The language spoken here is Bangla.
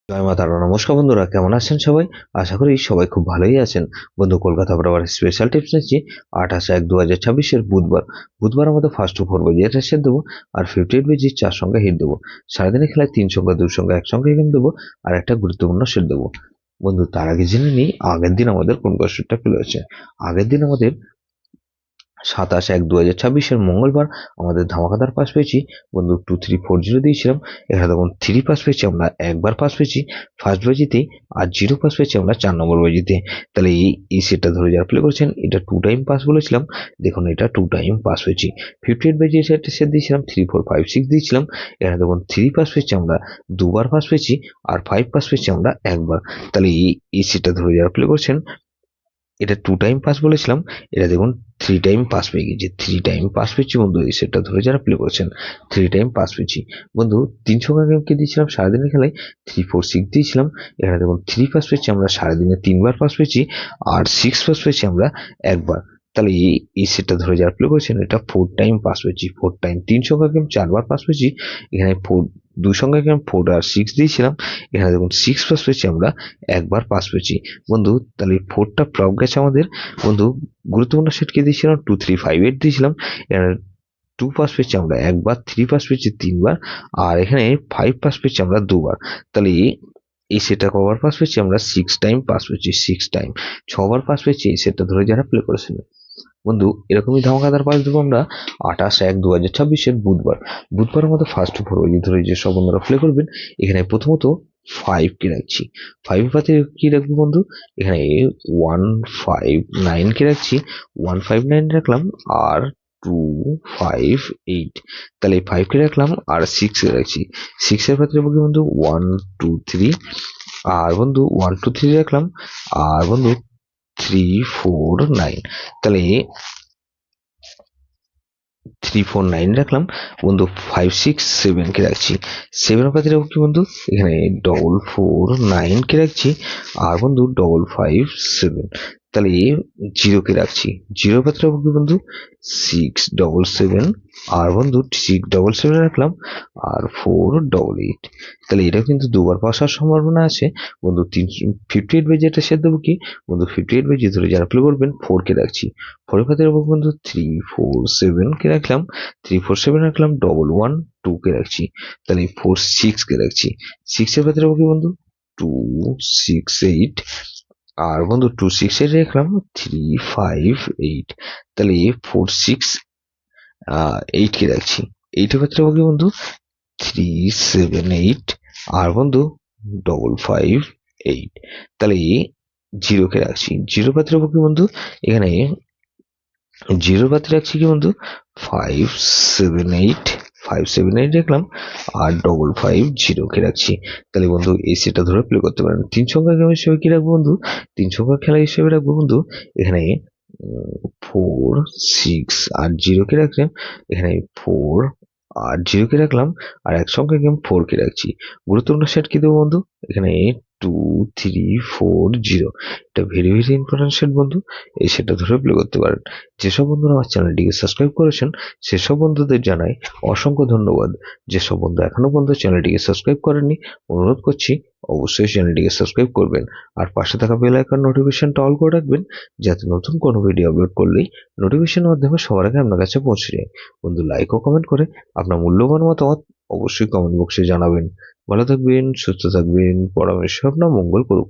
জয় মা তারা। নমস্কার বন্ধুরা, কেমন আছেন সবাই? আশা করি সবাই খুব ভালোই আছেন। বন্ধু, কলকাতা বরাবর স্পেশাল টিপস নিচ্ছি 28/1/2026 বুধবার। বুধবার আমাদের ফার্স্ট টু ফোর বাজি এটা সেট দেবো, আর 58 বাজি 4 সংখ্যা হিট দেবো। সারাদিনের খেলায় 3 সংখ্যা 2 সংখ্যা 1 সংখ্যা হিট দেবো, আর একটা গুরুত্বপূর্ণ সেট দেবো। বন্ধু, তার আগে জেনে নিই আগের দিন আমাদের কোন কোশ্চেনটা ফেলে হয়েছে। আগের দিন আমাদের 27/1/2026 মঙ্গলবার আমাদের ধামাকাদার পাস পেয়েছি বন্ধু 2340 দিয়েছিলাম। এখানে তখন 3 পাস পেয়েছি আমরা, একবার পাস পেয়েছি ফার্স্ট বাজিতে, আর 0 পাস পেয়েছি আমরা 4 নম্বর বাজিতে। তাহলে এই সেটটা ধরে যারা প্লে করেছেন এটা 2 টাইম পাস বলেছিলাম, দেখুন এটা 2 টাইম পাস পেয়েছি। 58 বাজি সেটটা সেট দিয়েছিলাম 3456 দিয়েছিলাম। এখানে তখন 3 পাস পেয়েছি আমরা, দুবার পাস পেয়েছি, আর 5 পাস পেয়েছি আমরা একবার। তাহলে এই সেটটা ধরে যারা প্লে করছেন এটা 2 টাইম পাস বলেছিলাম, এটা দেখুন 3 টাইম পাস পেয়ে গেছি। 3 টাইম পাস পেয়েছি বন্ধু, এই সেটটা ধরে যারা প্লে করেছেন 3 টাইম পাস পেয়েছি। বন্ধু, 3 সংখ্যা গেমকে দিয়েছিলাম সারাদিনের খেলায় 346 দিয়েছিলাম। এখানে দেখুন 3 পাস পেয়েছি আমরা সারাদিনে 3 বার পাস পেয়েছি, আর 6 পাস পেয়েছি আমরা একবার। তাহলে এই সেটটা ধরে যারা প্লে করেছেন এটা 4 টাইম পাস পেয়েছি। 4 টাইম 3 সংখ্যা গেম 4 বার পাস পেয়েছি। এখানে 2 সংখ্যা গেম 4 আর 6 দিয়েছিলাম। এখানে দেখুন 6 পাস পেয়েছি আমরা, একবার পাস পেয়েছি। বন্ধু, তাহলে 4টা ফ্লপ গেছে আমাদের। বন্ধু, গুরুত্বপূর্ণ সেট কে দিয়েছিলাম 2358 দিয়েছিলাম। 2 পাস পেয়েছি আমরা একবার, 3 পাস পেয়েছি 3 বার, আর এখানে 5 পাস পেয়েছি আমরা 2 বার। তাহলে এই সেটটা কবার পাস পেয়েছি আমরা? 6 টাইম পাস পেয়েছি। 6 টাইম 6 বার পাস পেয়েছি এই সেটটা ধরে যারা প্লে করেছিল। বন্ধু, এরকমই ধামাকাদার পাস দেবো আমরা 28/1/2026 বুধবার। বুধবারের মধ্যে ফার্স্ট টু ফোর ধরে যে সব বন্ধুরা প্লে করবেন, এখানে প্রথমত 5 কে রাখছি। 5 পাতে কি রাখবো বন্ধু? এখানে 159 কে রাখছি। 159 রাখলাম, আর 258। তাহলে 5 কে রাখলাম, আর 6 কে রাখছি। 6 এর পাতে রাখবো কি বন্ধু? 123। আর বন্ধু 123 রাখলাম, আর বন্ধু 349। তাহলে 349 রাখলাম বন্ধু। 567 কে রাখছি। 7 এর পাতে রাখবো কি বন্ধু? এখানে 449 কে রাখছি, আর বন্ধু 557। তাহলে 0 কে রাখছি। 0 এর পাতে রাখবো কি বন্ধু? 677। আর বন্ধু 677 রাখলাম, আর 488। তাহলে এটা কিন্তু দুবার পাসার সম্ভাবনা আছে বন্ধু। 58 বাই যেটা সে দেবো কি বন্ধু? 58 বাই যে ধরে যারা প্লে করবেন 4 কে রাখছি। 4 এর পাতে রাখবো বন্ধু 347 কে রাখলাম। 347 রাখলাম, 112 কে রাখছি। তাহলে 46 কে রাখছি। 6 এর পাতে রাখবো কি বন্ধু? 268। আর বন্ধু 268 রাখলাম, 358। তাহলে 46 কে রাখছি। 8 এর পাতে রাখবো কি বন্ধু? 378। আর বন্ধু 558। তাহলে 0 কে রাখছি। 0 পাতে রাখবো কি বন্ধু? এখানে 0 পাতে রাখছি কি বন্ধু? 578। 578 রাখলাম, আর 550 কে রাখছি। তাহলে বন্ধু এই সেটটা ধরে প্লে করতে পারেন। 3 সংখ্যা গেম হিসেবে কি রাখবো বন্ধু? 3 সংখ্যা খেলা হিসেবে রাখবো বন্ধু এখানে 4, 6 আর 0 কে রাখলাম। এখানে 4 আর 0 কে রাখলাম, আর এক সংখ্যা গেম 4 কে রাখছি। গুরুত্বপূর্ণ সেট কি দেবো বন্ধু? এখানে 2340। এটা ভেরি ভেরি ইম্পর্টেন্ট সেট বন্ধু। এই সেটটা ধরে প্লে করতে পারেন। যেসব বন্ধুরা আমার চ্যানেলটিকে সাবস্ক্রাইব করেছেন সেসব বন্ধুদের জানাই অসংখ্য ধন্যবাদ। যেসব বন্ধু এখনো পর্যন্ত চ্যানেলটিকে সাবস্ক্রাইব করেননি, অনুরোধ করছি অবশ্যই চ্যানেলটিকে সাবস্ক্রাইব করবেন, আর পাশে থাকা বেল আইকন নোটিফিকেশনটা অল করে রাখবেন, যাতে নতুন কোনো ভিডিও আপলোড করলেই নোটিফিকেশনের মাধ্যমে সবার আগে আপনার কাছে পৌঁছে যায়। বন্ধু, লাইক ও কমেন্ট করে আপনার মূল্যবান মতামত অবশ্যই কমেন্ট বক্সে জানাবেন। ভালো থাকবেন, সুস্থ থাকবেন, পরমেশ্বর আপনার মঙ্গল করুক।